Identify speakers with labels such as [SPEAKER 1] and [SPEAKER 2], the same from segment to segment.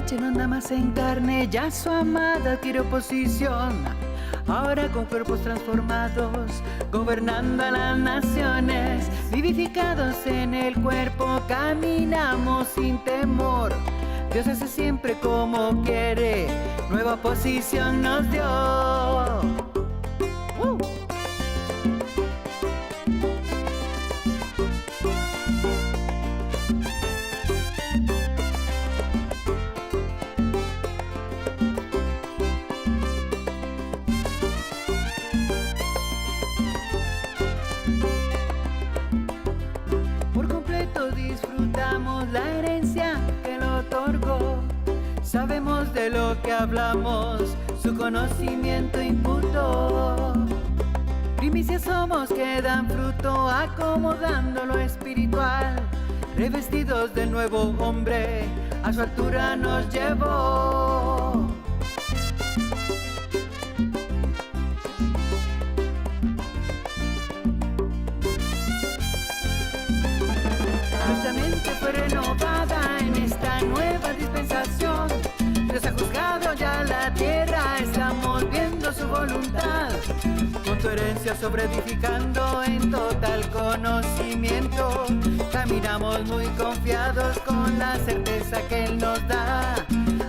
[SPEAKER 1] leche no anda más en carne, ya su amada adquirió posición. Ahora con cuerpos transformados, gobernando a las naciones, vivificados en el cuerpo, caminamos sin temor. Dios hace siempre como quiere, nueva posición nos dio. Por completo disfrutamos la herencia que lo otorgó. Sabemos de lo que hablamos, su conocimiento imputó. Primicias somos que dan fruto, acomodando lo espiritual. Revestidos del nuevo hombre, a su altura nos llevó. Nuestra mente fue renovada en esta nueva dispensación. Dios ha juzgado ya la tierra, estamos viendo su voluntad. Con tu herencia sobreedificando en total conocimiento, caminamos muy confiados con la certeza que Él nos da.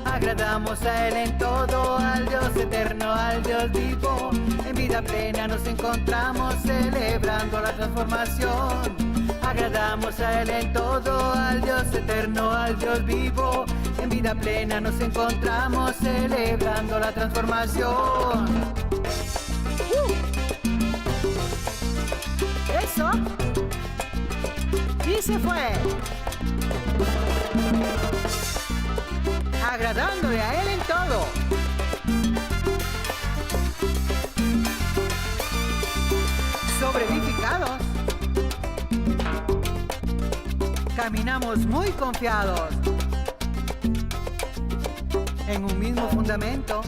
[SPEAKER 1] Agradamos a Él en todo, al Dios eterno, al Dios vivo. En vida plena nos encontramos celebrando la transformación. Agradamos a Él en todo, al Dios eterno, al Dios vivo. En vida plena nos encontramos celebrando la transformación. Eso. Y se fue. Agradándole a Él en todo. Sobreedificados. Caminamos muy confiados en un mismo fundamento,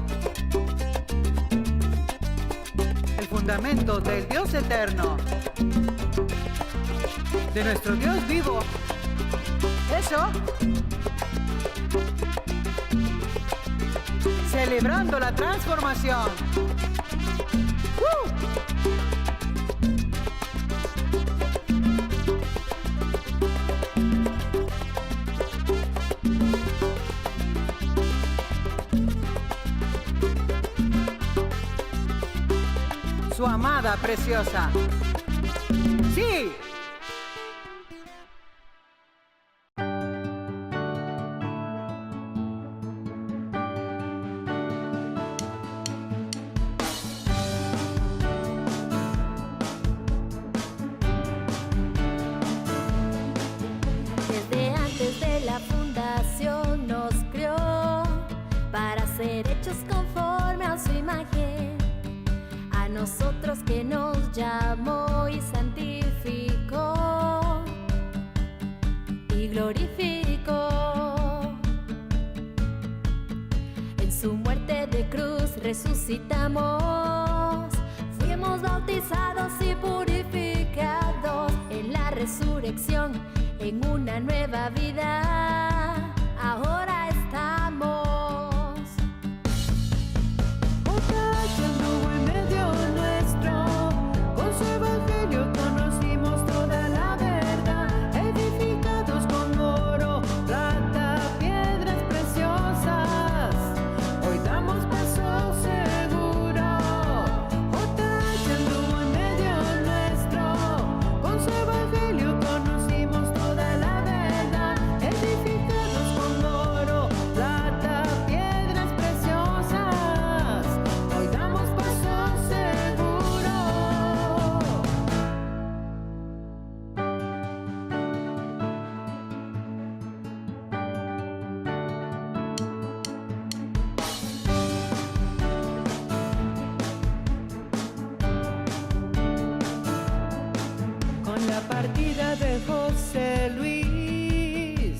[SPEAKER 1] el fundamento del Dios eterno, de nuestro Dios vivo. Eso. Celebrando la transformación. Su amada preciosa. ¡Sí!
[SPEAKER 2] Desde antes de la fundación nos creó para ser hechos conforme a su imagen. A nosotros que nos llamó y santificó y glorificó. En su muerte de cruz resucitamos, fuimos bautizados y purificados en la resurrección, en una nueva vida. Ahora estamos.
[SPEAKER 1] Anduvo en medio nuestro, con su evangelio conocimos toda la verdad. Edificados con oro, plata, piedras preciosas, hoy damos paso seguro. Anduvo en medio nuestro, con su evangelio conocimos toda la verdad. Edificados con oro, plata, piedras preciosas, hoy damos paso seguro. Con la partida de José Luis,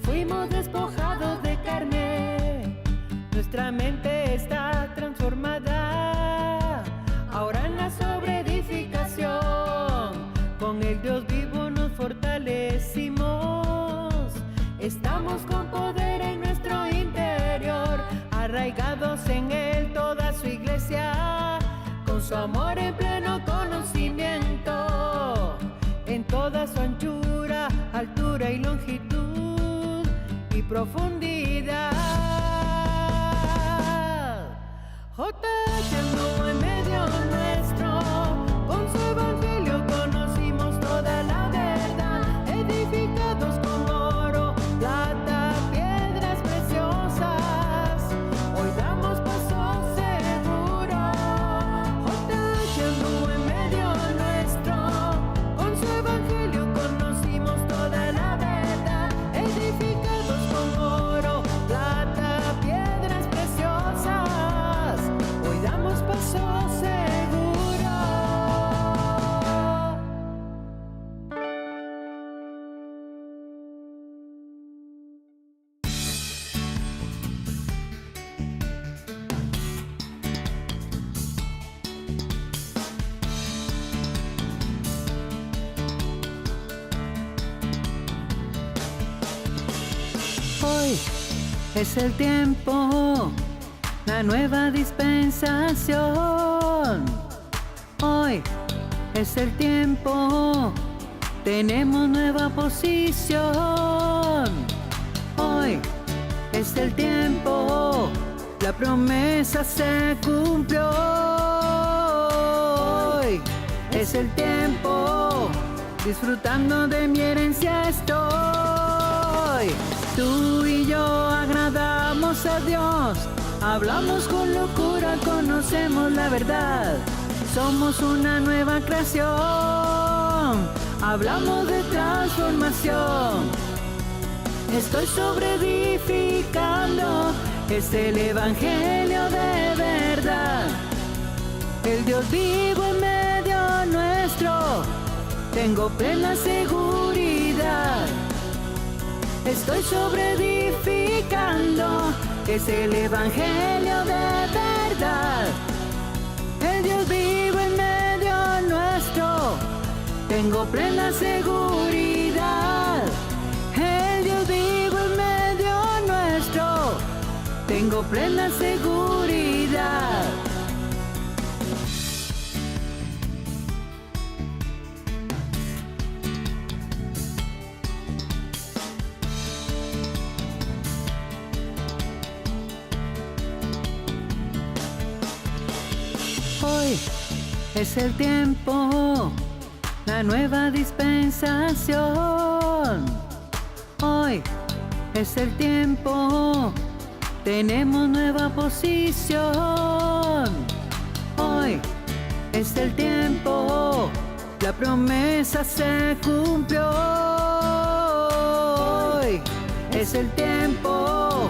[SPEAKER 1] fuimos despojados de carne. Nuestra mente está transformada, ahora en la sobreedificación. Con el Dios vivo nos fortalecimos, estamos con poder en nuestro interior. iglesia, con su amor en pleno conocimiento, en toda su anchura, altura y longitud y profundidad. JH anduvo en medio nuestro, con su evangelio conocimos toda la verdad, edificados con oro, plata, piedras preciosas, hoy damos paso seguro. JH anduvo en medio nuestro, con su evangelio conocimos toda la verdad, edificados con oro, plata, piedras preciosas, hoy damos paso seguro. Hoy es el tiempo, la nueva dispensación. Hoy es el tiempo, tenemos nueva posición. Hoy es el tiempo, la promesa se cumplió. Hoy es el tiempo, disfrutando de mi herencia estoy. Tú y yo agradamos a Dios, hablamos con locura, conocemos la verdad. Somos una nueva creación, hablamos de transformación. Estoy sobreedificando, es el evangelio de verdad. El Dios vivo en medio nuestro, tengo plena seguridad. Estoy sobreedificando, es el evangelio de verdad. El Dios vivo en medio nuestro, tengo plena seguridad. El Dios vivo en medio nuestro, tengo plena seguridad. Hoy es el tiempo, la nueva dispensación. Hoy es el tiempo, tenemos nueva posición. Hoy es el tiempo, la promesa se cumplió. Hoy es el tiempo,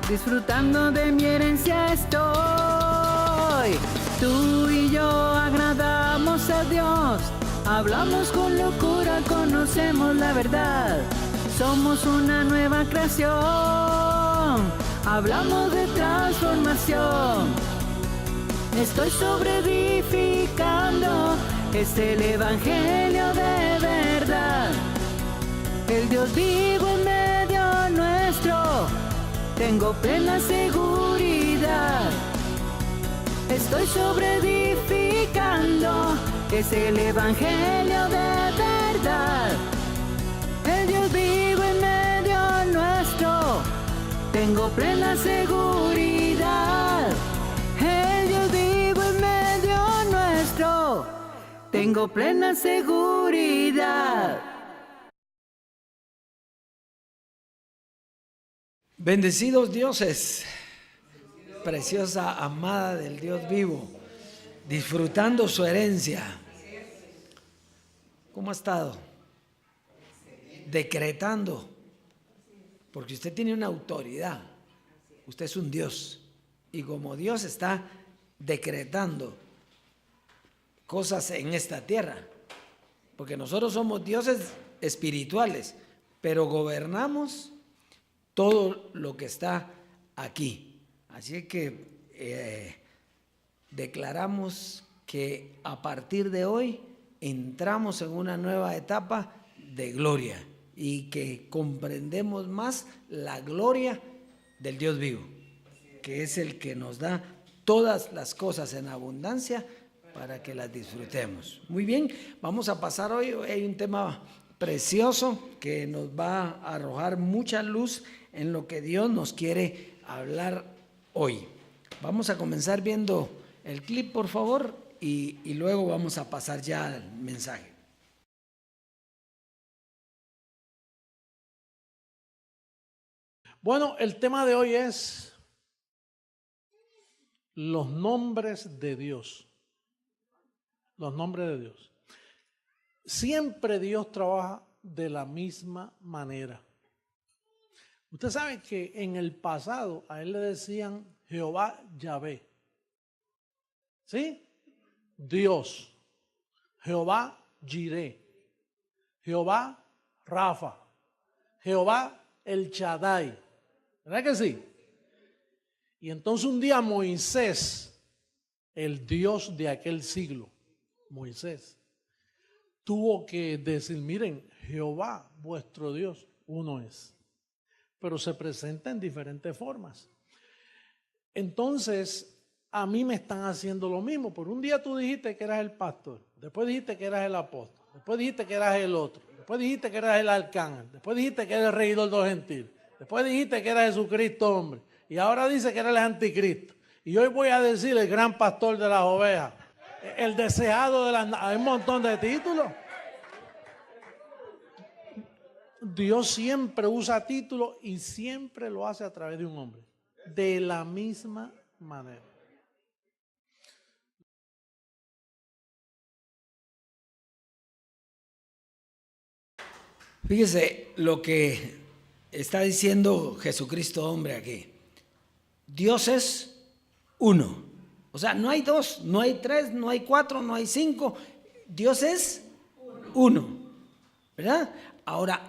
[SPEAKER 1] disfrutando de mi herencia estoy. Tú y yo agradamos a Dios, hablamos con locura, conocemos la verdad. Somos una nueva creación, hablamos de transformación. Estoy sobreedificando, es el evangelio de verdad. El Dios vivo en medio nuestro, tengo plena seguridad. Estoy sobreedificando, es el evangelio de verdad. El Dios vivo en medio nuestro, tengo plena seguridad. El Dios vivo en medio nuestro, tengo plena seguridad.
[SPEAKER 3] Bendecidos dioses, preciosa amada del Dios vivo, disfrutando su herencia. ¿Cómo ha estado? Decretando, porque usted tiene una autoridad, usted es un Dios, y como Dios está decretando cosas en esta tierra, porque nosotros somos dioses espirituales, pero gobernamos todo lo que está aquí. Así que declaramos que a partir de hoy entramos en una nueva etapa de gloria y que comprendemos más la gloria del Dios vivo, que es el que nos da todas las cosas en abundancia para que las disfrutemos. Muy bien, vamos a pasar hoy. Hay un tema precioso que nos va a arrojar mucha luz en lo que Dios nos quiere hablar hoy. Vamos a comenzar viendo el clip, por favor, y luego vamos a pasar ya al mensaje.
[SPEAKER 4] Bueno, el tema de hoy es los nombres de Dios. Los nombres de Dios. Siempre Dios trabaja de la misma manera. Usted sabe que en el pasado a él le decían Jehová Yahvé. ¿Sí? Dios. Jehová Jireh. Jehová Rafa. Jehová El Shaddai. ¿Verdad que sí? Y entonces un día Moisés, el Dios de aquel siglo, Moisés, tuvo que decir, miren, Jehová, vuestro Dios, uno es. Pero se presenta en diferentes formas. Entonces, a mí me están haciendo lo mismo. Por un día tú dijiste que eras el pastor, después dijiste que eras el apóstol, después dijiste que eras el otro, después dijiste que eras el arcángel, después dijiste que eras el regidor de los gentiles, después dijiste que era Jesucristo hombre, y ahora dice que era el anticristo. Y hoy voy a decir el gran pastor de las ovejas, el deseado de las... Hay un montón de títulos. Dios siempre usa títulos y siempre lo hace a través de un hombre. De la misma manera.
[SPEAKER 3] Fíjese lo que está diciendo Jesucristo hombre aquí. Dios es uno. O sea, no hay dos, no hay tres, no hay cuatro, no hay cinco. Dios es uno. ¿Verdad? Ahora,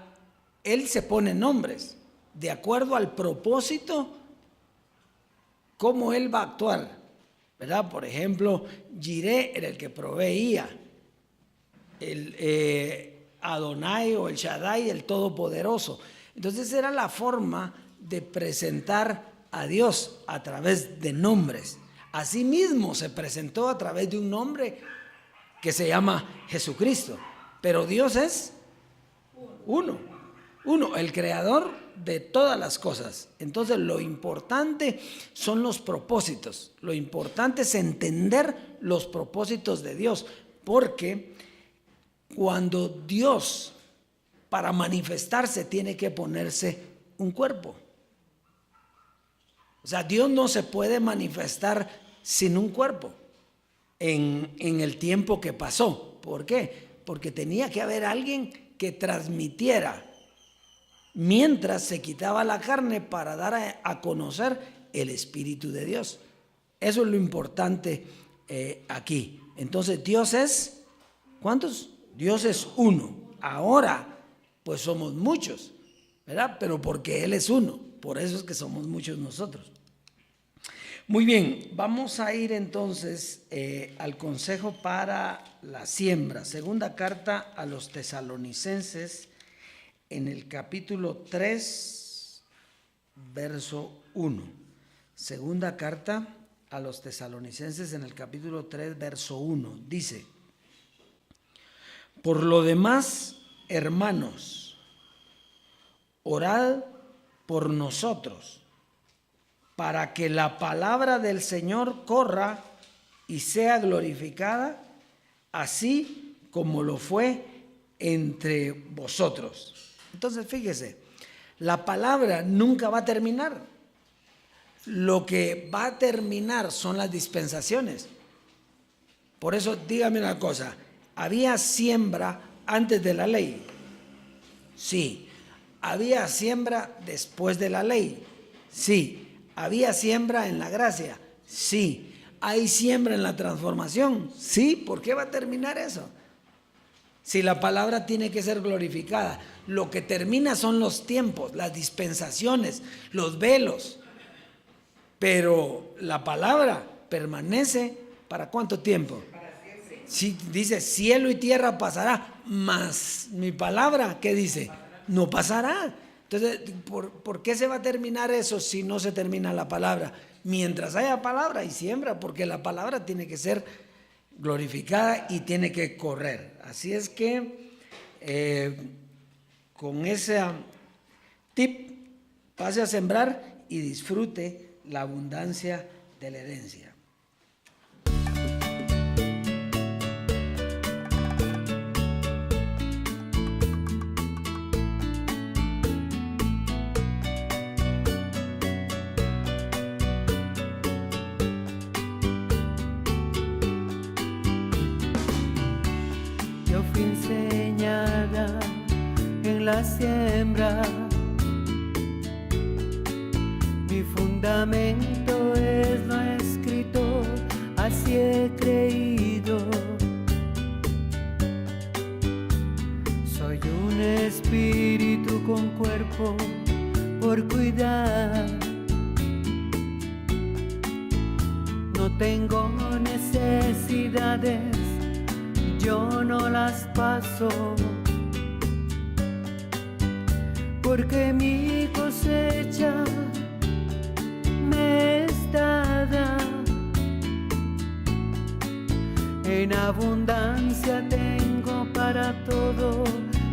[SPEAKER 3] Él se pone nombres de acuerdo al propósito, cómo Él va a actuar. ¿Verdad? Por ejemplo, Jireh era el que proveía. Adonai o el Shaddai, el Todopoderoso. Entonces era la forma de presentar a Dios a través de nombres. Asimismo se presentó a través de un nombre que se llama Jesucristo. Pero Dios es uno, el creador de todas las cosas. Entonces lo importante son los propósitos. Lo importante es entender los propósitos de Dios, porque cuando Dios, para manifestarse, tiene que ponerse un cuerpo. O sea, Dios no se puede manifestar sin un cuerpo en el tiempo que pasó. ¿Por qué? Porque tenía que haber alguien que transmitiera mientras se quitaba la carne para dar a conocer el Espíritu de Dios. Eso es lo importante aquí. Entonces, Dios es, ¿cuántos? Dios es uno. Ahora, pues somos muchos, ¿verdad? Pero porque Él es uno, por eso es que somos muchos nosotros. Muy bien, vamos a ir entonces al consejo para la siembra. Segunda carta a los Tesalonicenses, en el capítulo 3, verso 1. Segunda carta a los Tesalonicenses, en el capítulo 3, verso 1. Dice: por lo demás, hermanos, orad por nosotros, para que la palabra del Señor corra y sea glorificada, así como lo fue entre vosotros. Entonces, fíjese, la palabra nunca va a terminar. Lo que va a terminar son las dispensaciones. Por eso, dígame una cosa, ¿había siembra antes de la ley? Sí. ¿Había siembra después de la ley? Sí. ¿Había siembra en la gracia? Sí. ¿Hay siembra en la transformación? Sí. ¿Por qué va a terminar eso? Si la palabra tiene que ser glorificada. Lo que termina son los tiempos, las dispensaciones, los velos. Pero la palabra permanece ¿para cuánto tiempo? Sí, dice, cielo y tierra pasará, mas mi palabra, ¿qué dice? No pasará. Entonces, ¿por qué se va a terminar eso si no se termina la palabra? Mientras haya palabra y siembra, porque la palabra tiene que ser glorificada y tiene que correr. Así es que con ese tip pase a sembrar y disfrute la abundancia de la herencia.
[SPEAKER 1] Yo fui enseñada en la siembra, mi fundamento es lo escrito, así he creído. Soy un espíritu con cuerpo por cuidar. No tengo necesidades, yo no las paso, porque mi cosecha me es dada. En abundancia tengo para todo,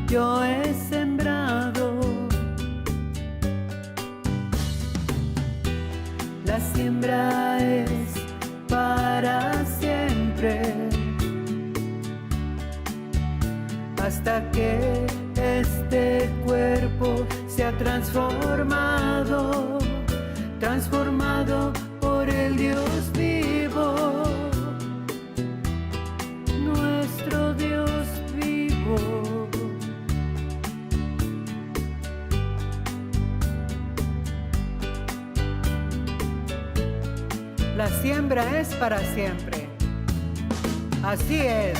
[SPEAKER 1] yo he sembrado. La siembra es para siempre, hasta que este cuerpo sea transformado, transformado por el Dios vivo, nuestro Dios vivo. La siembra es para siempre, así es.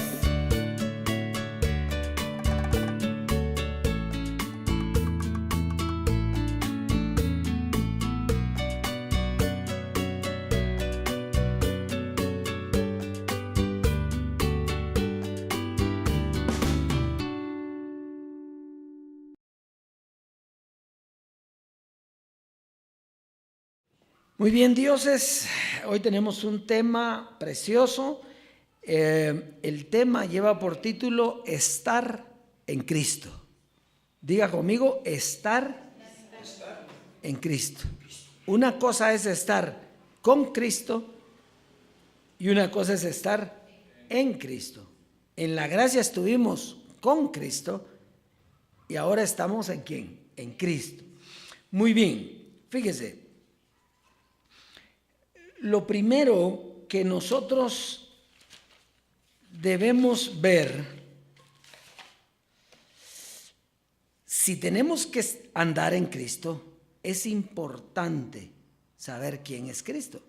[SPEAKER 3] Muy bien, dioses, hoy tenemos un tema precioso. El tema lleva por título Estar en Cristo. Diga conmigo, estar en Cristo. Una cosa es estar con Cristo y una cosa es estar en Cristo. En la gracia estuvimos con Cristo y ahora estamos ¿en quién? En Cristo. Muy bien, fíjese. Lo primero que nosotros debemos ver, si tenemos que andar en Cristo, es importante saber quién es Cristo.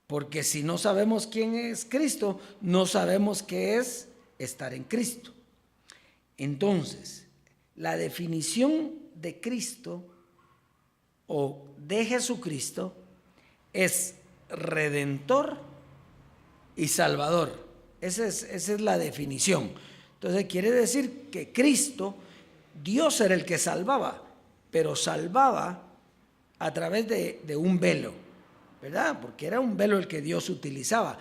[SPEAKER 3] Porque si no sabemos quién es Cristo, no sabemos qué es estar en Cristo. Entonces, la definición de Cristo o de Jesucristo es Redentor y Salvador. Esa es la definición. Entonces quiere decir que Cristo, Dios era el que salvaba, pero salvaba a través de un velo, ¿verdad? Porque era un velo el que Dios utilizaba.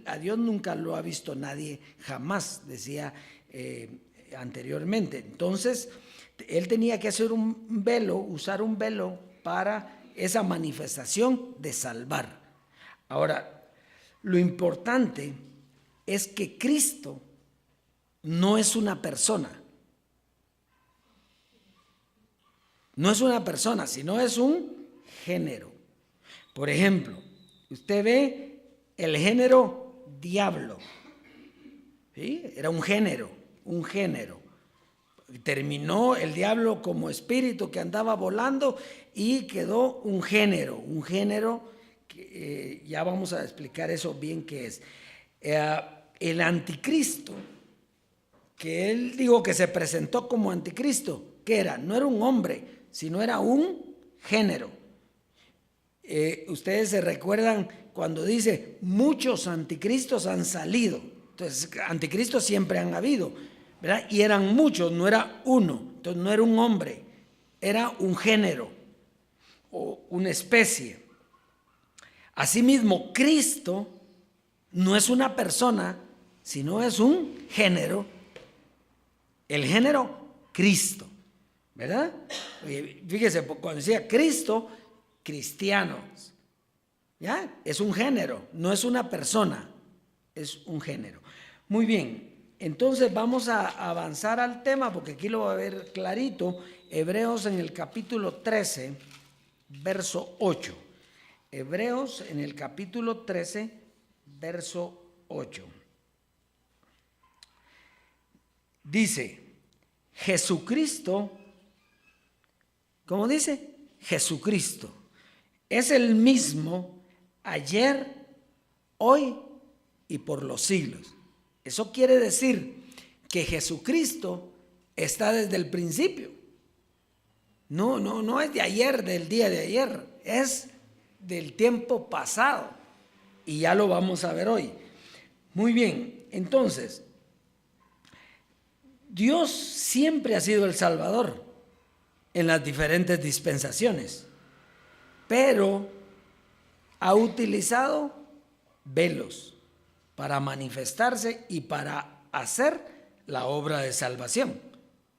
[SPEAKER 3] A Dios nunca lo ha visto nadie, jamás, decía anteriormente. Entonces Él tenía que hacer un velo, usar un velo para esa manifestación de salvar. Ahora, lo importante es que Cristo no es una persona. No es una persona, sino es un género. Por ejemplo, usted ve el género diablo. ¿Sí? Era un género. Terminó el diablo como espíritu que andaba volando y quedó un género que ya vamos a explicar eso bien qué es. El anticristo, que él dijo que se presentó como anticristo, ¿qué era? No era un hombre, sino era un género. Ustedes se recuerdan cuando dice muchos anticristos han salido. Entonces, anticristos siempre han habido, ¿verdad? Y eran muchos, no era uno. Entonces no era un hombre, era un género o una especie. Asimismo, Cristo no es una persona, sino es un género. El género Cristo, ¿verdad? Fíjese, cuando decía Cristo, cristianos, ¿ya? Es un género, no es una persona, es un género. Muy bien, entonces vamos a avanzar al tema porque aquí lo va a ver clarito. Hebreos en el capítulo 13, verso 8. Hebreos en el capítulo 13, verso 8. Dice, Jesucristo, ¿cómo dice? Jesucristo es el mismo ayer, hoy y por los siglos. Eso quiere decir que Jesucristo está desde el principio. No es de ayer, del día de ayer, es del tiempo pasado. Y ya lo vamos a ver hoy. Muy bien, entonces, Dios siempre ha sido el Salvador en las diferentes dispensaciones, pero ha utilizado velos para manifestarse y para hacer la obra de salvación,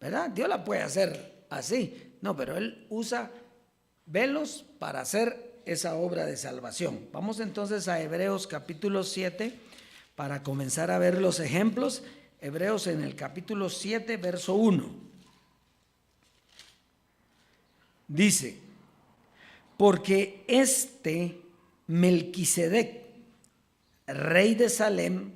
[SPEAKER 3] ¿verdad? Dios la puede hacer así, no, pero Él usa velos para hacer esa obra de salvación. Vamos entonces a Hebreos capítulo 7 para comenzar a ver los ejemplos. Hebreos en el capítulo 7, verso 1. Dice, porque Melquisedec, rey de Salem,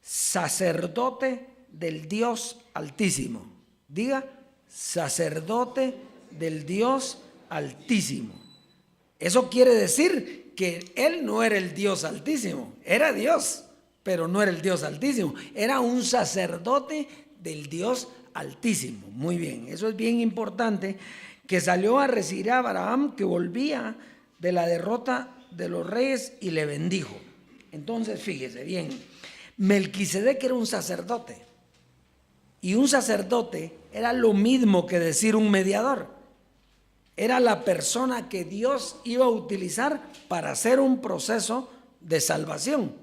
[SPEAKER 3] sacerdote del Dios Altísimo. Diga, sacerdote del Dios Altísimo. Eso quiere decir que él no era el Dios Altísimo, era Dios, pero no era el Dios Altísimo, era un sacerdote del Dios Altísimo. Muy bien, eso es bien importante, que salió a recibir a Abraham, que volvía de la derrota de los reyes, y le bendijo. Entonces, fíjese bien, Melquisedec era un sacerdote, y un sacerdote era lo mismo que decir un mediador. Era la persona que Dios iba a utilizar para hacer un proceso de salvación.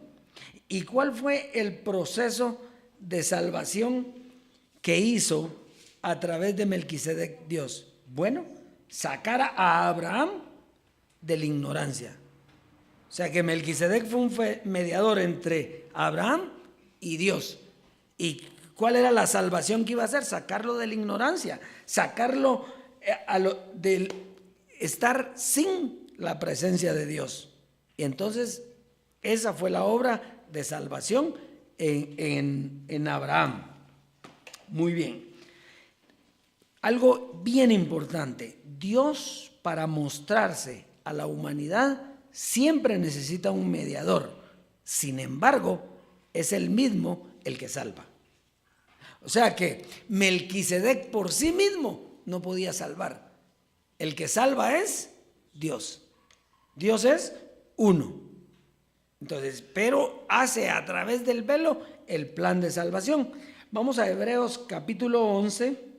[SPEAKER 3] ¿Y cuál fue el proceso de salvación que hizo a través de Melquisedec Dios? Bueno, sacar a Abraham de la ignorancia. O sea que Melquisedec fue un mediador entre Abraham y Dios. ¿Y cuál era la salvación que iba a hacer? Sacarlo de la ignorancia, sacarlo de estar sin la presencia de Dios. Y entonces esa fue la obra de salvación en Abraham. Muy bien. Algo bien importante, Dios, para mostrarse a la humanidad, siempre necesita un mediador. Sin embargo, es el mismo el que salva. O sea que Melquisedec por sí mismo no podía salvar. El que salva es Dios. Dios es uno. Entonces, pero hace a través del velo el plan de salvación. Vamos a Hebreos capítulo 11.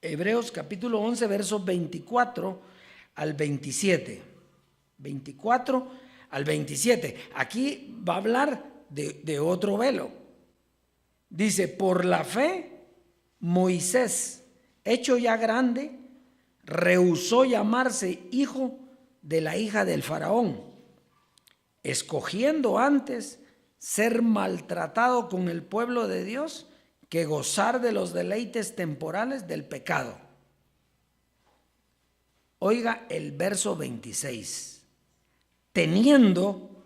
[SPEAKER 3] Hebreos capítulo 11, versos 24 al 27. 24 al 27. Aquí va a hablar de otro velo. Dice, por la fe, Moisés, hecho ya grande, rehusó llamarse hijo de la hija del faraón, escogiendo antes ser maltratado con el pueblo de Dios que gozar de los deleites temporales del pecado. Oiga el verso 26. Teniendo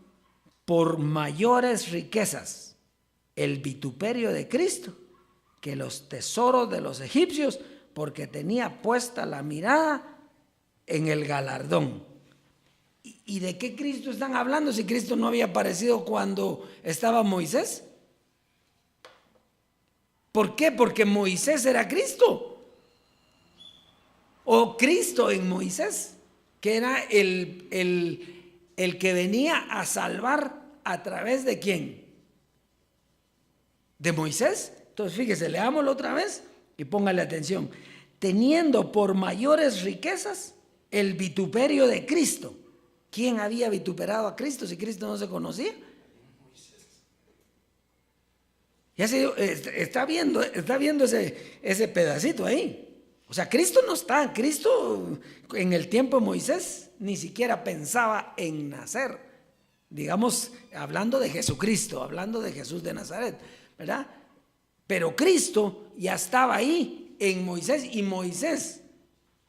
[SPEAKER 3] por mayores riquezas el vituperio de Cristo que los tesoros de los egipcios, porque tenía puesta la mirada en el galardón. ¿Y de qué Cristo están hablando si Cristo no había aparecido cuando estaba Moisés? ¿Por qué? Porque Moisés era Cristo. O Cristo en Moisés, que era el que venía a salvar a través de ¿quién? De Moisés. Entonces fíjese, leámoslo otra vez y póngale atención. Teniendo por mayores riquezas el vituperio de Cristo ¿Quién había vituperado a Cristo si Cristo no se conocía? Ya está viendo ese pedacito ahí. O sea, Cristo no está. Cristo en el tiempo de Moisés ni siquiera pensaba en nacer. Digamos, hablando de Jesucristo, hablando de Jesús de Nazaret, ¿verdad? Pero Cristo ya estaba ahí en Moisés, y Moisés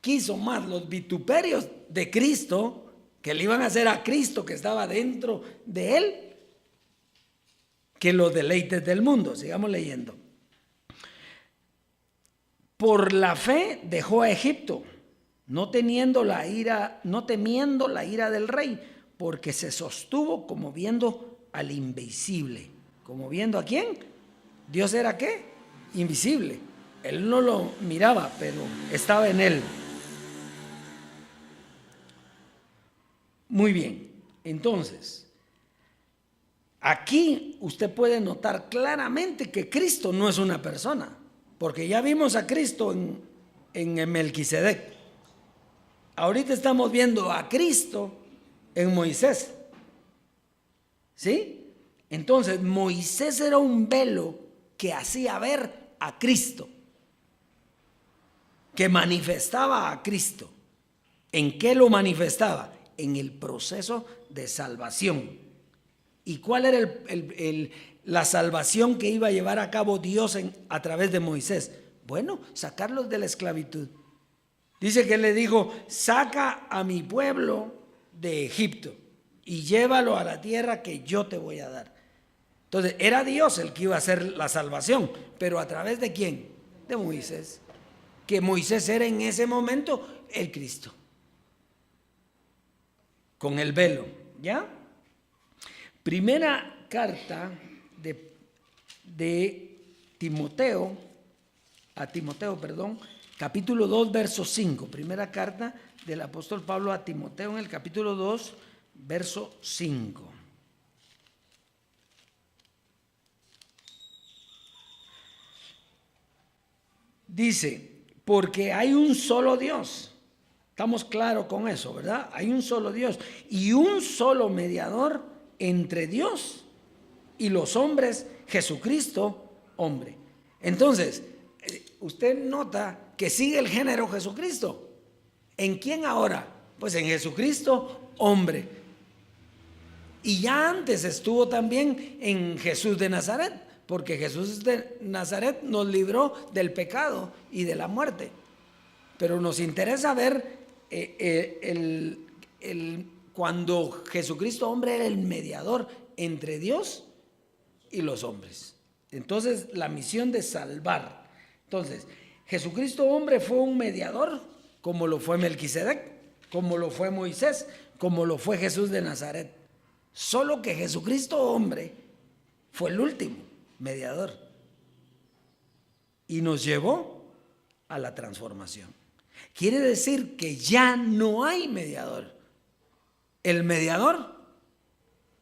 [SPEAKER 3] quiso más los vituperios de Cristo que le iban a hacer a Cristo que estaba dentro de él que los deleites del mundo. Sigamos leyendo. Por la fe dejó a Egipto, no temiendo la ira del rey, porque se sostuvo como viendo al invisible. ¿Como viendo a quién? Dios era ¿qué? Invisible. Él no lo miraba, pero estaba en él. Muy bien. Entonces, aquí usted puede notar claramente que Cristo no es una persona, porque ya vimos a Cristo en Melquisedec. Ahorita estamos viendo a Cristo en Moisés. ¿Sí? Entonces, Moisés era un velo que hacía ver a Cristo, que manifestaba a Cristo. ¿En qué lo manifestaba? En el proceso de salvación. ¿Y cuál era la salvación que iba a llevar a cabo Dios a través de Moisés? Bueno, sacarlos de la esclavitud. Dice que le dijo: saca a mi pueblo de Egipto y llévalo a la tierra que yo te voy a dar. Entonces era Dios el que iba a hacer la salvación, pero ¿a través de quién? De Moisés. Que Moisés era en ese momento el Cristo, con el velo, ¿ya? Primera carta de Timoteo, capítulo 2, verso 5. Primera carta del apóstol Pablo a Timoteo en el capítulo 2, verso 5. Dice: porque hay un solo Dios. Estamos claros con eso, ¿verdad? Hay un solo Dios y un solo mediador entre Dios y los hombres, Jesucristo, hombre. Entonces, usted nota que sigue el género Jesucristo. ¿En quién ahora? Pues en Jesucristo, hombre. Y ya antes estuvo también en Jesús de Nazaret, porque Jesús de Nazaret nos libró del pecado y de la muerte. Pero nos interesa ver cuando Jesucristo hombre era el mediador entre Dios y los hombres. Entonces, la misión de salvar. Entonces, Jesucristo hombre fue un mediador, como lo fue Melquisedec, como lo fue Moisés, como lo fue Jesús de Nazaret. Solo que Jesucristo hombre fue el último mediador y nos llevó a la transformación. Quiere decir que ya no hay mediador. El mediador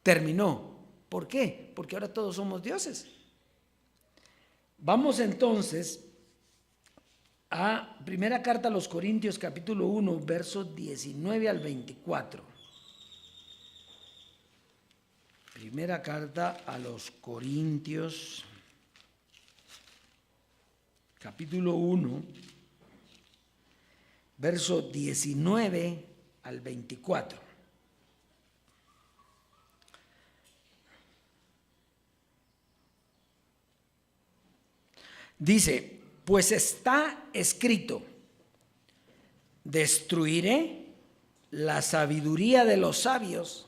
[SPEAKER 3] terminó. ¿Por qué? Porque ahora todos somos dioses. Vamos entonces a primera carta a los Corintios, capítulo 1, versos 19 al 24. Primera carta a los Corintios, capítulo 1, verso 19 al 24. Dice: pues está escrito, destruiré la sabiduría de los sabios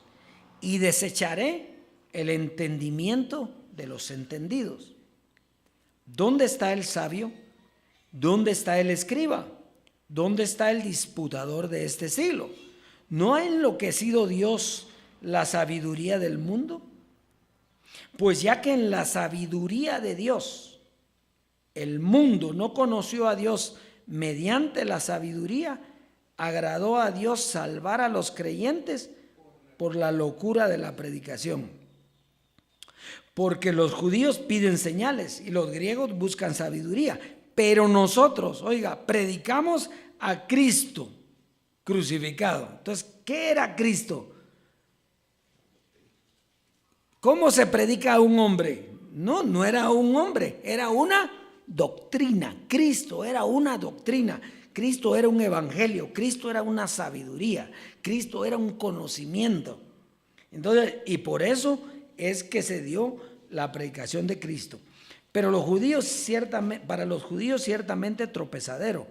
[SPEAKER 3] y desecharé el entendimiento de los entendidos. ¿Dónde está el sabio? ¿Dónde está el escriba? ¿Dónde está el disputador de este siglo? ¿No ha enloquecido Dios la sabiduría del mundo? Pues ya que en la sabiduría de Dios el mundo no conoció a Dios mediante la sabiduría, agradó a Dios salvar a los creyentes por la locura de la predicación. Porque los judíos piden señales y los griegos buscan sabiduría, pero nosotros, oiga, predicamos a Cristo crucificado. Entonces, ¿qué era Cristo? ¿Cómo se predica a un hombre? No, no era un hombre, era una doctrina. Cristo era una doctrina. Cristo era un evangelio. Cristo era una sabiduría. Cristo era un conocimiento. Entonces, y por eso es que se dio la predicación de Cristo. Pero para los judíos ciertamente tropezadero,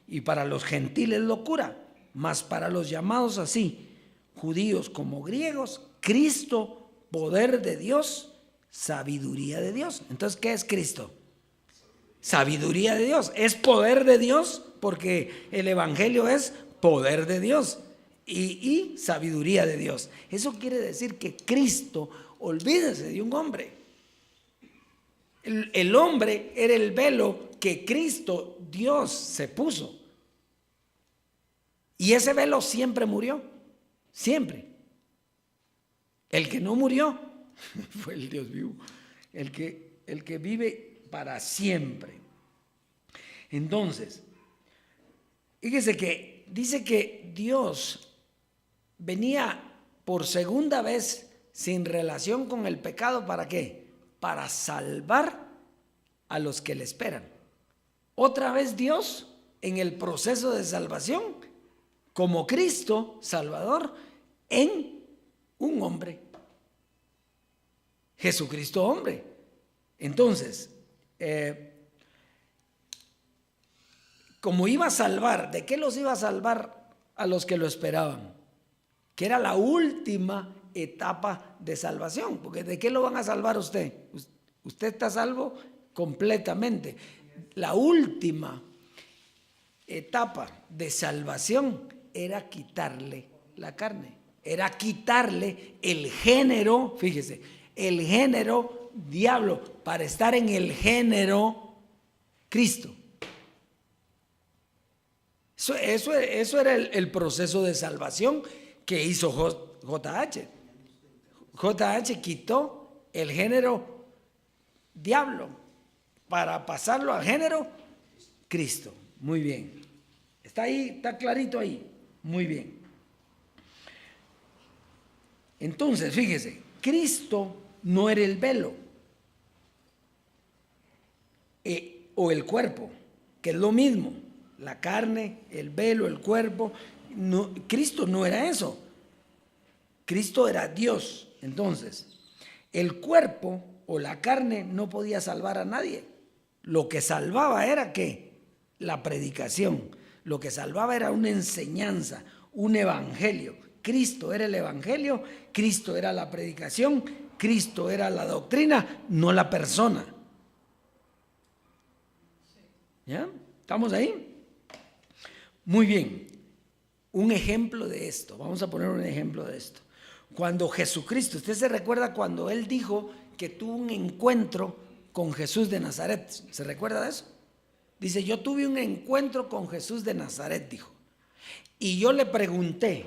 [SPEAKER 3] y para los gentiles locura, mas para los llamados así, judíos como griegos, Cristo, poder de Dios, sabiduría de Dios. Entonces, ¿qué es Cristo? Sabiduría de Dios. Es poder de Dios, porque el evangelio es poder de Dios y sabiduría de Dios. Eso quiere decir que Cristo, olvídese de un hombre. El hombre era el velo que Cristo, Dios, se puso. Y ese velo siempre murió. Siempre. El que no murió fue el Dios vivo. El que vive para siempre. Entonces, fíjese que dice que Dios venía por segunda vez sin relación con el pecado. ¿Para qué? Para salvar a los que le esperan. Otra vez Dios en el proceso de salvación, como Cristo Salvador, en un hombre. Jesucristo hombre. Entonces, como iba a salvar, ¿de qué los iba a salvar a los que lo esperaban? Que era la última etapa de salvación, porque ¿de qué lo van a salvar usted? Usted está salvo completamente. La última etapa de salvación era quitarle la carne, era quitarle el género, fíjese, el género diablo, para estar en el género Cristo. Eso era el proceso de salvación que hizo JH. JH quitó el género diablo para pasarlo al género Cristo. Muy bien. Está ahí, está clarito ahí. Muy bien. Entonces, fíjese, Cristo no era el velo o el cuerpo, que es lo mismo. La carne, el velo, el cuerpo. No, Cristo no era eso. Cristo era Dios. Entonces, el cuerpo o la carne no podía salvar a nadie. Lo que salvaba era ¿qué? La predicación. Lo que salvaba era una enseñanza, un evangelio. Cristo era el evangelio, Cristo era la predicación, Cristo era la doctrina, no la persona. ¿Ya? ¿Estamos ahí? Muy bien. Un ejemplo de esto, vamos a poner un ejemplo de esto. Cuando Jesucristo, usted se recuerda cuando él dijo que tuvo un encuentro con Jesús de Nazaret, ¿se recuerda de eso? Dice, yo tuve un encuentro con Jesús de Nazaret, dijo. Y yo le pregunté,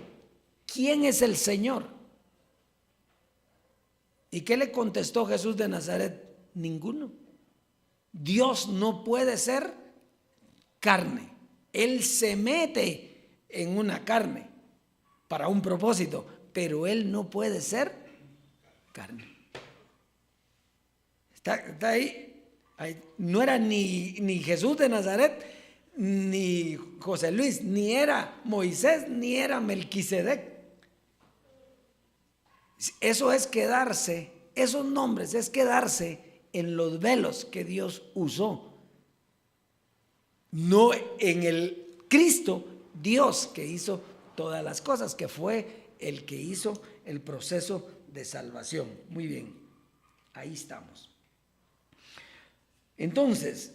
[SPEAKER 3] ¿quién es el Señor? ¿Y qué le contestó Jesús de Nazaret? Ninguno. Dios no puede ser carne. Él se mete en una carne para un propósito, pero Él no puede ser carne. Está ahí. No era ni Jesús de Nazaret, ni José Luis, ni era Moisés, ni era Melquisedec. Eso es quedarse, esos nombres es quedarse en los velos que Dios usó. No en el Cristo, Dios que hizo todas las cosas, que fue el que hizo el proceso de salvación. Muy bien, ahí estamos. Entonces,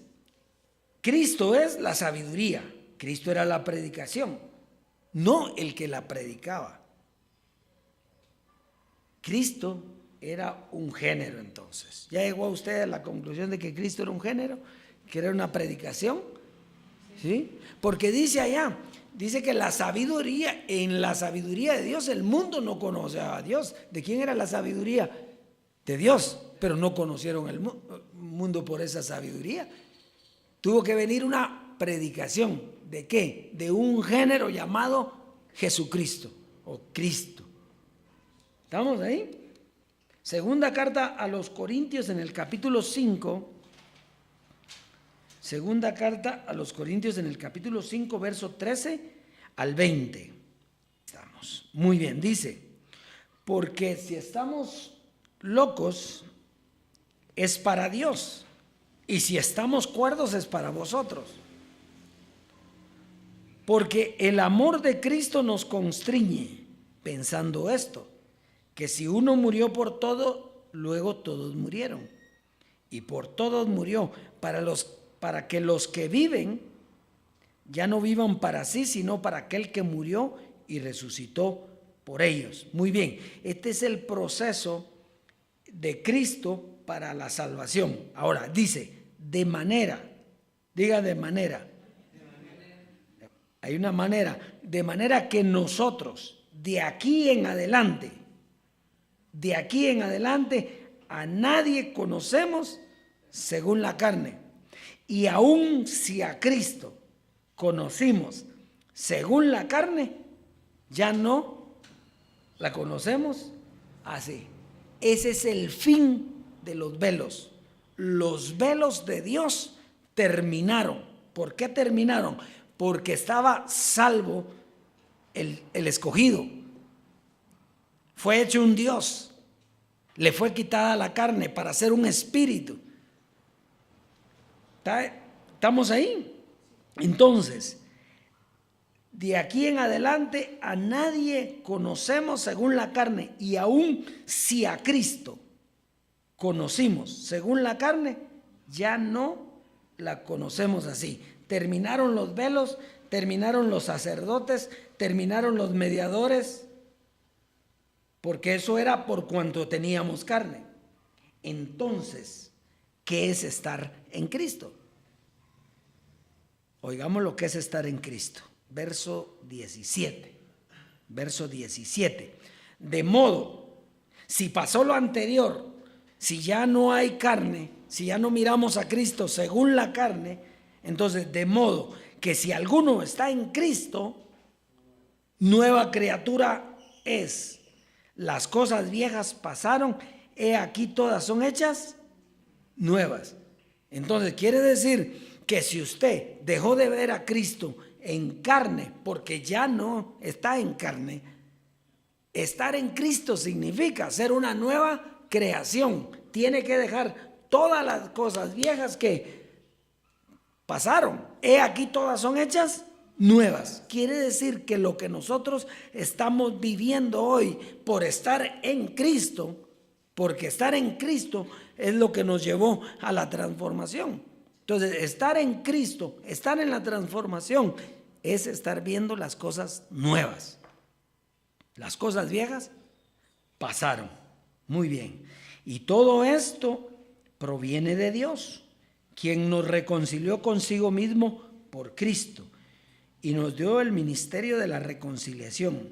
[SPEAKER 3] Cristo es la sabiduría, Cristo era la predicación, no el que la predicaba. Cristo era un género entonces. ¿Ya llegó a usted a la conclusión de que Cristo era un género? ¿Que era una predicación? ¿Sí? Porque dice allá, dice que la sabiduría, en la sabiduría de Dios el mundo no conoce a Dios. ¿De quién era la sabiduría? De Dios, pero no conocieron el mundo por esa sabiduría. Tuvo que venir una predicación. ¿De qué? De un género llamado Jesucristo o Cristo. ¿Estamos ahí? Segunda carta a los Corintios en el capítulo 5. Segunda carta a los Corintios en el capítulo 5, verso 13 al 20. Estamos. Muy bien, dice, porque si estamos locos es para Dios, y si estamos cuerdos es para vosotros. Porque el amor de Cristo nos constriñe, pensando esto, que si uno murió por todo, luego todos murieron. Y por todos murió, para que los que viven ya no vivan para sí, sino para aquel que murió y resucitó por ellos. Muy bien, este es el proceso de Cristo para la salvación. Ahora, dice, de manera, diga de manera. Hay una manera, de manera que nosotros, de aquí en adelante, a nadie conocemos según la carne. Y aun si a Cristo conocimos según la carne, ya no la conocemos así. Ese es el fin de los velos. Los velos de Dios terminaron. ¿Por qué terminaron? Porque estaba salvo el escogido. Fue hecho un Dios. Le fue quitada la carne para ser un espíritu. ¿Estamos ahí? Entonces, de aquí en adelante a nadie conocemos según la carne, y aun si a Cristo conocimos según la carne, ya no la conocemos así. Terminaron los velos, terminaron los sacerdotes, terminaron los mediadores, porque eso era por cuanto teníamos carne. Entonces, ¿qué es estar en Cristo? Oigamos lo que es estar en Cristo. Verso 17. Verso 17. De modo, si pasó lo anterior, si ya no hay carne, si ya no miramos a Cristo según la carne, entonces de modo que si alguno está en Cristo, nueva criatura es. Las cosas viejas pasaron, he aquí todas son hechas nuevas. Entonces quiere decir que si usted dejó de ver a Cristo en carne, porque ya no está en carne, estar en Cristo significa ser una nueva creación. Tiene que dejar todas las cosas viejas que pasaron. He aquí todas son hechas nuevas. Quiere decir que lo que nosotros estamos viviendo hoy por estar en Cristo, porque estar en Cristo es lo que nos llevó a la transformación. Entonces, estar en Cristo, estar en la transformación, es estar viendo las cosas nuevas. Las cosas viejas pasaron. Muy bien. Y todo esto proviene de Dios, quien nos reconcilió consigo mismo por Cristo y nos dio el ministerio de la reconciliación.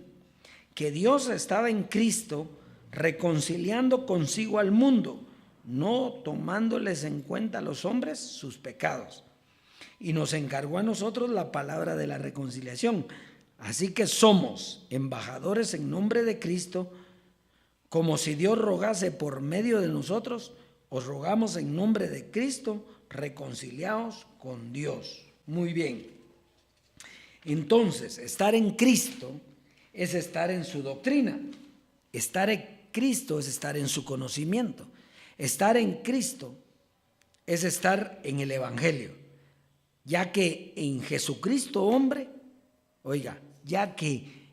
[SPEAKER 3] Que Dios estaba en Cristo reconciliando consigo al mundo, no tomándoles en cuenta a los hombres sus pecados. Y nos encargó a nosotros la palabra de la reconciliación. Así que somos embajadores en nombre de Cristo, como si Dios rogase por medio de nosotros. Os rogamos en nombre de Cristo, reconciliaos con Dios. Muy bien. Entonces, estar en Cristo es estar en su doctrina. Estar en Cristo es estar en su conocimiento. Estar en Cristo es estar en el Evangelio, ya que en Jesucristo hombre, oiga, ya que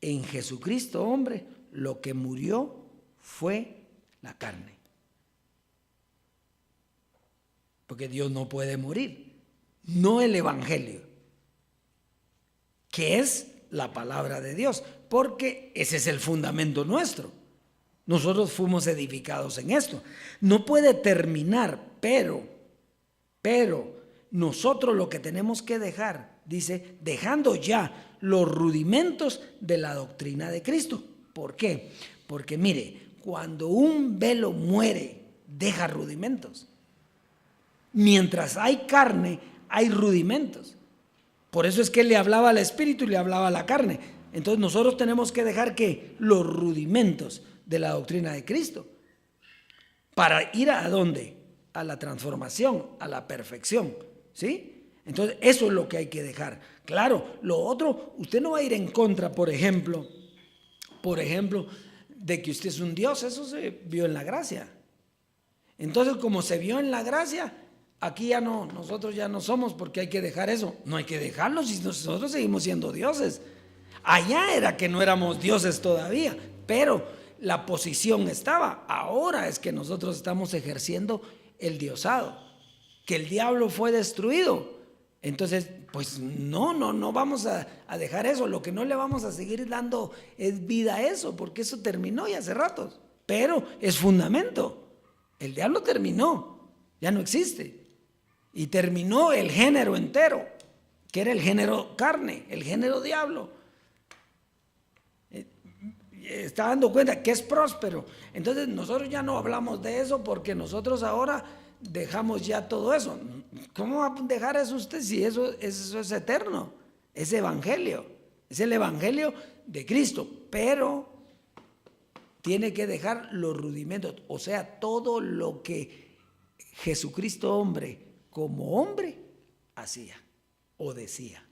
[SPEAKER 3] en Jesucristo hombre lo que murió fue la carne. Porque Dios no puede morir, no el Evangelio, que es la palabra de Dios, porque ese es el fundamento nuestro. Nosotros fuimos edificados en esto. No puede terminar, pero nosotros lo que tenemos que dejar, dice, dejando ya los rudimentos de la doctrina de Cristo. ¿Por qué? Porque mire, cuando un velo muere, deja rudimentos. Mientras hay carne, hay rudimentos. Por eso es que él le hablaba al espíritu y le hablaba a la carne. Entonces nosotros tenemos que dejar que los rudimentos de la doctrina de Cristo. para ir a dónde, a la transformación, a la perfección, ¿sí? Entonces eso es lo que hay que dejar. Claro, lo otro, usted no va a ir en contra, por ejemplo, de que usted es un Dios. Eso se vio en la gracia. Entonces, como se vio en la gracia, aquí ya no, nosotros ya no somos, porque hay que dejar eso. No hay que dejarlo si nosotros seguimos siendo dioses. Allá era que no éramos dioses todavía, pero la posición estaba. Ahora es que nosotros estamos ejerciendo el diosado, que el diablo fue destruido. Entonces, pues no vamos a dejar eso. Lo que no le vamos a seguir dando es vida a eso, porque eso terminó ya hace rato. Pero es fundamento. El diablo terminó, ya no existe. Y terminó el género entero, que era el género carne, el género diablo. Está dando cuenta que es próspero. Entonces nosotros ya no hablamos de eso, porque nosotros ahora dejamos ya todo eso. ¿Cómo va a dejar eso usted si eso es eterno? Es evangelio, es el evangelio de Cristo, pero tiene que dejar los rudimentos, o sea, todo lo que Jesucristo hombre, como hombre, hacía o decía.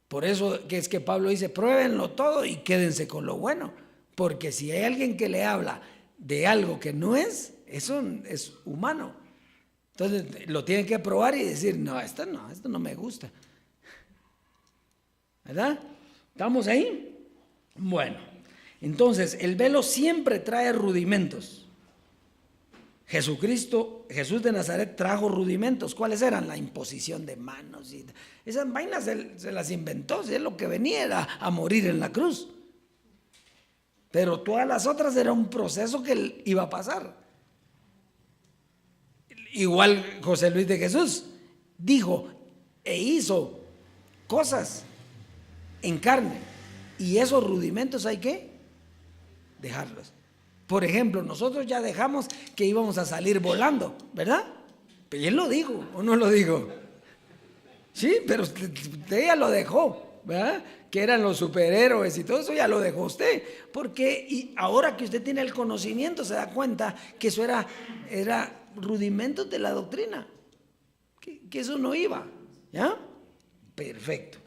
[SPEAKER 3] Por eso que es que Pablo dice, pruébenlo todo y quédense con lo bueno, porque si hay alguien que le habla de algo que no es, eso es humano. Entonces lo tienen que probar y decir, esto no me gusta. ¿Verdad? ¿Estamos ahí? Bueno. Entonces, el velo siempre trae rudimentos. Jesús de Nazaret trajo rudimentos. ¿Cuáles eran? La imposición de manos. Y esas vainas se las inventó. Es lo que venía era a morir en la cruz. Pero todas las otras era un proceso que iba a pasar. Igual José Luis de Jesús dijo e hizo cosas en carne. Y esos rudimentos hay que dejarlos. Por ejemplo, nosotros ya dejamos que íbamos a salir volando, ¿verdad? Pero él lo dijo, ¿o no lo dijo? Sí, pero usted ya lo dejó, ¿verdad? Que eran los superhéroes y todo eso ya lo dejó usted. Porque y ahora que usted tiene el conocimiento se da cuenta que eso era rudimentos de la doctrina, que eso no iba, ¿ya? Perfecto.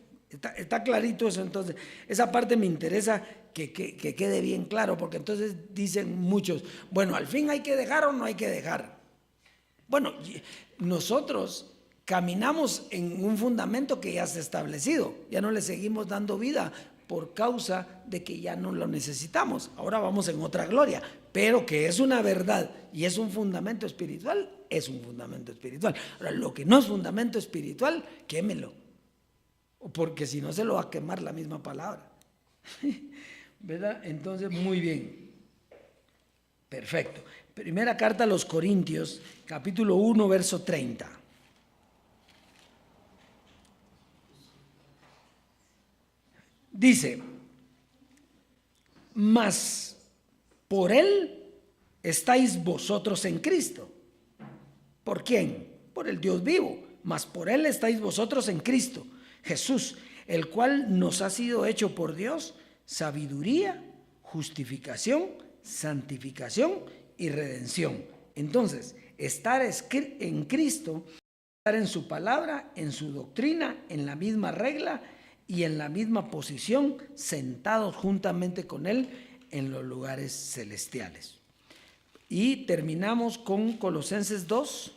[SPEAKER 3] Está clarito eso. Entonces esa parte me interesa que quede bien claro, porque entonces dicen muchos, bueno, al fin hay que dejar o no hay que dejar. Bueno, nosotros caminamos en un fundamento que ya está establecido, ya no le seguimos dando vida por causa de que ya no lo necesitamos. Ahora vamos en otra gloria, pero que es una verdad y es un fundamento espiritual, es un fundamento espiritual. Ahora, lo que no es fundamento espiritual, quémelo, porque si no se lo va a quemar la misma palabra. ¿Verdad? Entonces, muy bien. Perfecto. Primera carta a los Corintios, capítulo 1, verso 30. Dice, mas por él estáis vosotros en Cristo. ¿Por quién? Por el Dios vivo. Mas por él estáis vosotros en Cristo Jesús, el cual nos ha sido hecho por Dios sabiduría, justificación, santificación y redención. Entonces, estar en Cristo, estar en su palabra, en su doctrina, en la misma regla y en la misma posición, sentados juntamente con Él en los lugares celestiales. Y terminamos con Colosenses 2,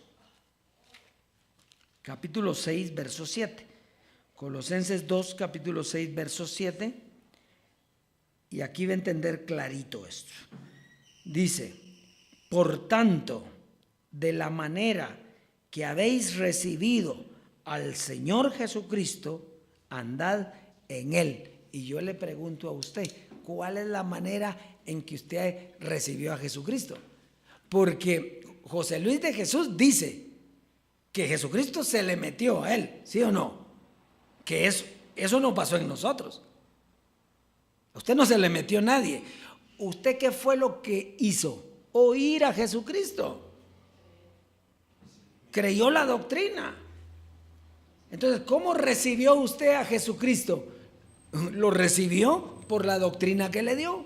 [SPEAKER 3] capítulo 6, verso 7. Colosenses 2, capítulo 6, verso 7. Y aquí va a entender clarito esto. Dice, por tanto, de la manera que habéis recibido al Señor Jesucristo, andad en Él. Y yo le pregunto a usted, ¿cuál es la manera en que usted recibió a Jesucristo? Porque José Luis de Jesús dice que Jesucristo se le metió a él, ¿sí o no? Que eso no pasó en nosotros. A usted no se le metió nadie. ¿Usted qué fue lo que hizo? Oír a Jesucristo. Creyó la doctrina. Entonces, ¿cómo recibió usted a Jesucristo? Lo recibió por la doctrina que le dio,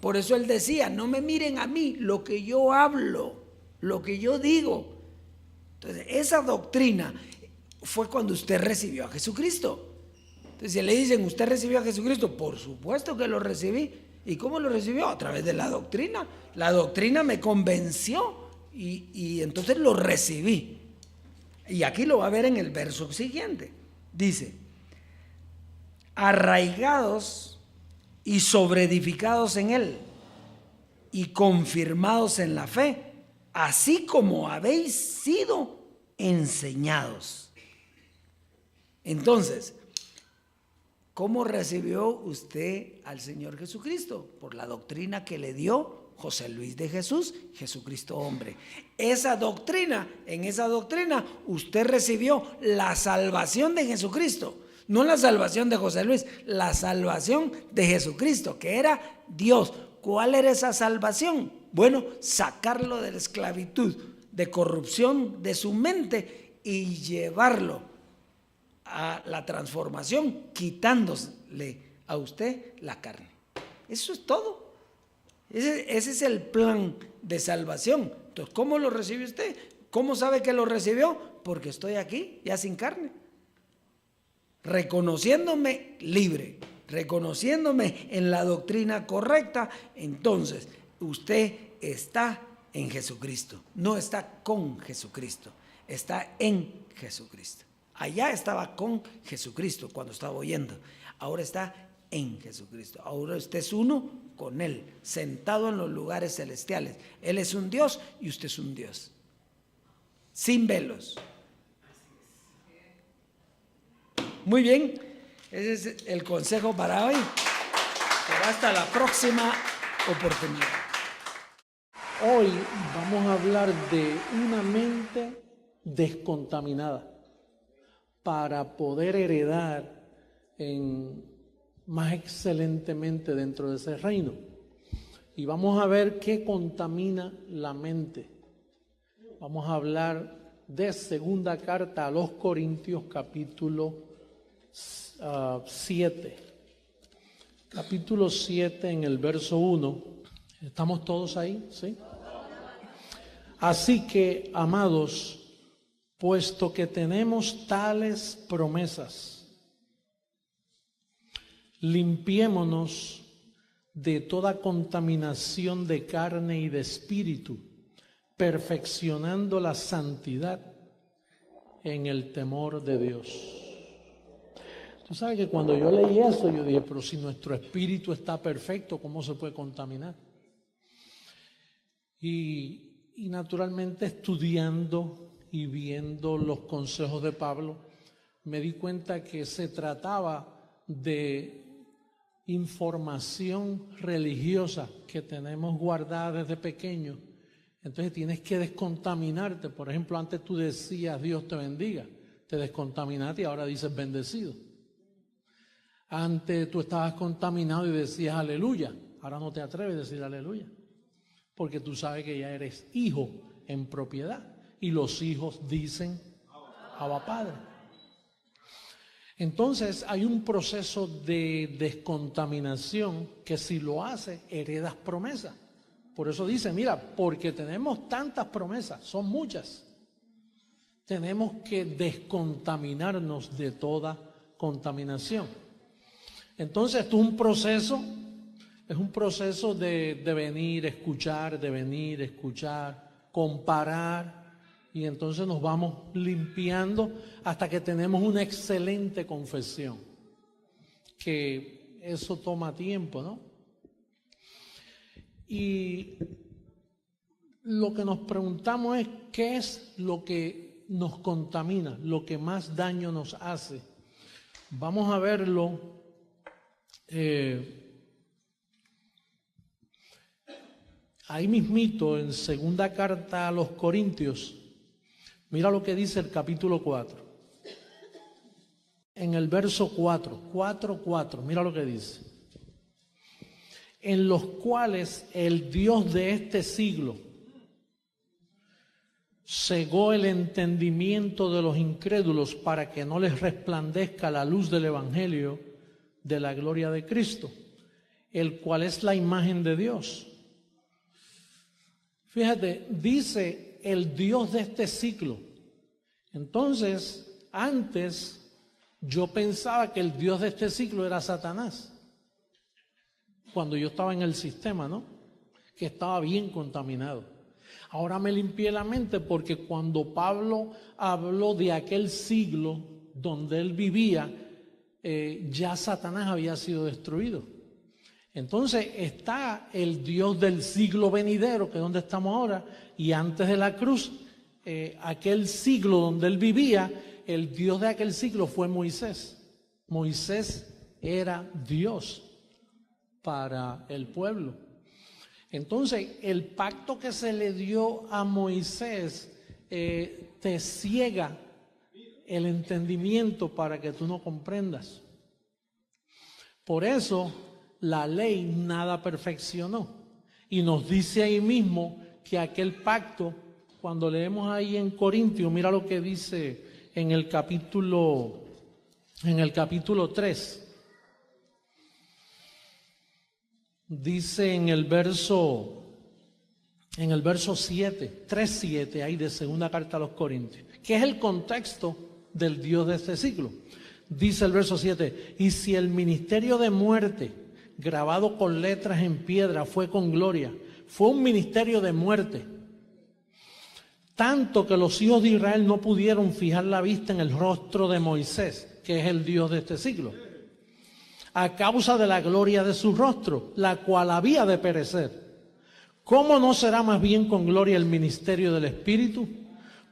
[SPEAKER 3] Por eso él decía, no me miren a mí, lo que yo hablo, lo que yo digo. Entonces, esa doctrina fue cuando usted recibió a Jesucristo. Entonces, si le dicen, ¿usted recibió a Jesucristo? Por supuesto que lo recibí. ¿Y cómo lo recibió? A través de la doctrina. La doctrina me convenció y entonces lo recibí. Y aquí lo va a ver en el verso siguiente. Dice, arraigados y sobreedificados en él y confirmados en la fe, así como habéis sido enseñados. Entonces, ¿cómo recibió usted al Señor Jesucristo? Por la doctrina que le dio José Luis de Jesús, Jesucristo hombre. Esa doctrina, en esa doctrina usted recibió la salvación de Jesucristo. No la salvación de José Luis, la salvación de Jesucristo, que era Dios. ¿Cuál era esa salvación? Bueno, sacarlo de la esclavitud, de corrupción de su mente y llevarlo a la transformación, quitándole a usted la carne. Eso es todo. Ese es el plan de salvación. Entonces, ¿cómo lo recibe usted? ¿Cómo sabe que lo recibió? Porque estoy aquí, ya sin carne. Reconociéndome libre, reconociéndome en la doctrina correcta, entonces usted está en Jesucristo. No está con Jesucristo, está en Jesucristo. Allá estaba con Jesucristo cuando estaba oyendo. Ahora está en Jesucristo. Ahora usted es uno con Él, sentado en los lugares celestiales. Él es un Dios y usted es un Dios. Sin velos. Muy bien, ese es el consejo para hoy. Será hasta la próxima oportunidad.
[SPEAKER 4] Hoy vamos a hablar de una mente descontaminada para poder heredar más excelentemente dentro de ese reino. Y vamos a ver qué contamina la mente. Vamos a hablar de segunda carta a los Corintios, capítulo 7. Capítulo 7 en el verso 1. ¿Estamos todos ahí? ¿Sí? Así que, amados, puesto que tenemos tales promesas, limpiémonos de toda contaminación de carne y de espíritu, perfeccionando la santidad en el temor de Dios. Tú sabes que cuando yo leí eso, yo dije, pero si nuestro espíritu está perfecto, ¿cómo se puede contaminar? Y naturalmente estudiando y viendo los consejos de Pablo, me di cuenta que se trataba de información religiosa que tenemos guardada desde pequeño. Entonces tienes que descontaminarte. Por ejemplo, antes tú decías Dios te bendiga, te descontaminaste y ahora dices bendecido. Antes tú estabas contaminado y decías aleluya, ahora no te atreves a decir aleluya, porque tú sabes que ya eres hijo en propiedad y los hijos dicen Abba Padre. Entonces hay un proceso de descontaminación que si lo haces heredas promesas. Por eso dice, mira, porque tenemos tantas promesas, son muchas, tenemos que descontaminarnos de toda contaminación. Entonces esto es un proceso de venir, escuchar, comparar, y entonces nos vamos limpiando hasta que tenemos una excelente confesión, que eso toma tiempo, ¿no? Y lo que nos preguntamos es, ¿qué es lo que nos contamina, lo que más daño nos hace? Vamos a verlo ahí mismito en segunda carta a los Corintios. Mira lo que dice el capítulo 4. En el verso 4, mira lo que dice. En los cuales el Dios de este siglo cegó el entendimiento de los incrédulos para que no les resplandezca la luz del evangelio de la gloria de Cristo, el cual es la imagen de Dios. Fíjate, dice el Dios de este siglo. Entonces, antes yo pensaba que el Dios de este siglo era Satanás. Cuando yo estaba en el sistema, ¿no? Que estaba bien contaminado. Ahora me limpié la mente porque cuando Pablo habló de aquel siglo donde él vivía, ya Satanás había sido destruido. Entonces está el Dios del siglo venidero, que es donde estamos ahora, y antes de la cruz, aquel siglo donde él vivía, el Dios de aquel siglo fue Moisés. Moisés era Dios para el pueblo. Entonces, el pacto que se le dio a Moisés te ciega el entendimiento para que tú no comprendas. Por eso, la ley nada perfeccionó. Y nos dice ahí mismo que aquel pacto, cuando leemos ahí en Corintios, mira lo que dice en el capítulo 3. Dice en el verso 7, 3:7 ahí de segunda carta a los Corintios, que es el contexto del Dios de este siglo. Dice el verso 7, y si el ministerio de muerte, grabado con letras en piedra, fue con gloria, fue un ministerio de muerte, tanto que los hijos de Israel no pudieron fijar la vista en el rostro de Moisés, que es el Dios de este siglo, a causa de la gloria de su rostro, la cual había de perecer. ¿Cómo no será más bien con gloria el ministerio del Espíritu?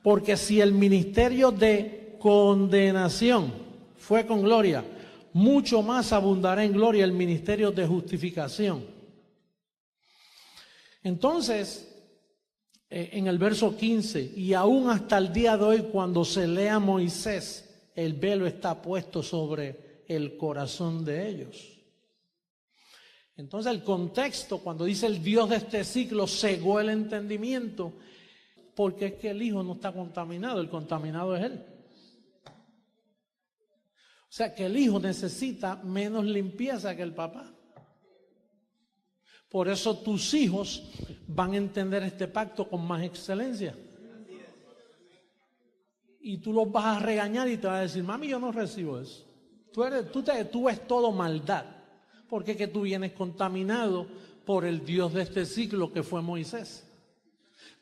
[SPEAKER 4] Porque si el ministerio de condenación fue con gloria, mucho más abundará en gloria el ministerio de justificación. Entonces, en el verso 15, y aún hasta el día de hoy, cuando se lea Moisés, el velo está puesto sobre el corazón de ellos. Entonces el contexto, cuando dice el Dios de este siglo cegó el entendimiento, porque es que el hijo no está contaminado, el contaminado es él. O sea que el hijo necesita menos limpieza que el papá. Por eso tus hijos van a entender este pacto con más excelencia. Y tú los vas a regañar y te vas a decir, mami, yo no recibo eso. Tú ves todo maldad, porque es que tú vienes contaminado por el Dios de este siglo que fue Moisés.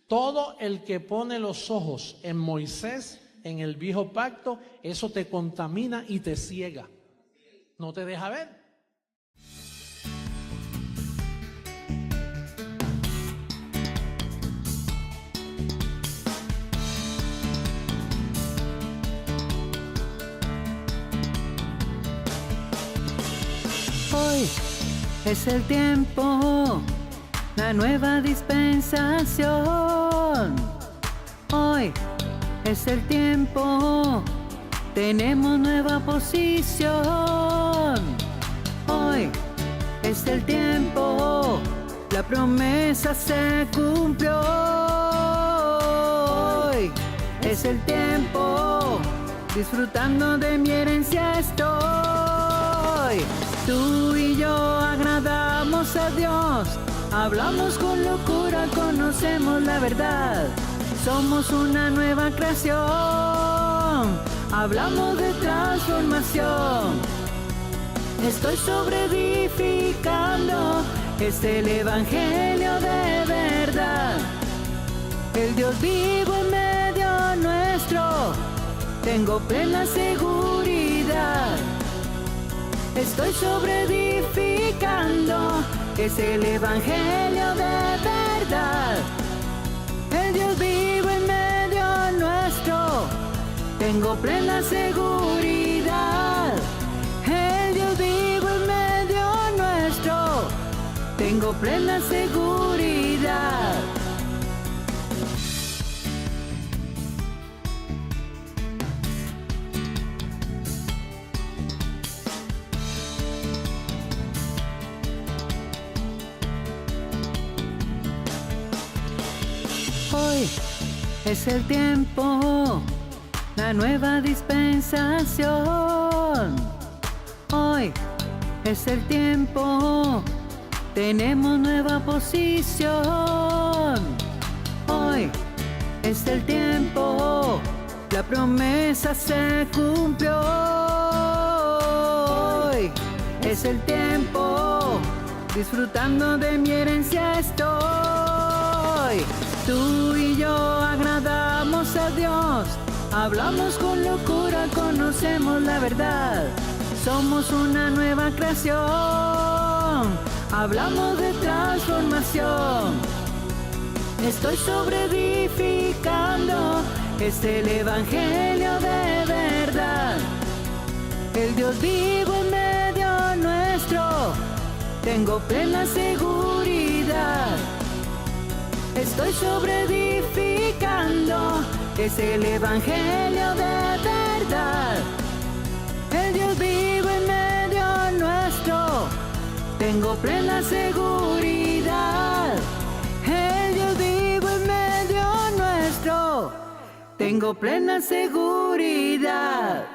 [SPEAKER 4] Todo el que pone los ojos en Moisés, en el viejo pacto, eso te contamina y te ciega. No te deja ver.
[SPEAKER 1] Hoy es el tiempo, la nueva dispensación. Hoy es el tiempo, tenemos nueva posición. Hoy es el tiempo, la promesa se cumplió. Hoy es el tiempo, disfrutando de mi herencia estoy. Tú y yo agradamos a Dios, hablamos con locura, conocemos la verdad. Somos una nueva creación, hablamos de transformación. Estoy sobreedificando, es el evangelio de verdad. El Dios vivo en medio nuestro, tengo plena seguridad. Estoy sobreedificando, es el evangelio de verdad. El Dios vivo en medio nuestro, tengo plena seguridad. El Dios vivo en medio nuestro, tengo plena seguridad. Hoy es el tiempo, la nueva dispensación. Hoy es el tiempo, tenemos nueva posición. Hoy es el tiempo, la promesa se cumplió. Hoy es el tiempo, disfrutando de mi herencia estoy. Tú y yo agradamos a Dios, hablamos con locura, conocemos la verdad. Somos una nueva creación, hablamos de transformación. Estoy sobreedificando, es el evangelio de verdad. El Dios vivo en medio nuestro, tengo plena seguridad. Estoy sobreedificando, es el evangelio de verdad. El Dios vivo en medio nuestro, tengo plena seguridad. El Dios vivo en medio nuestro, tengo plena seguridad.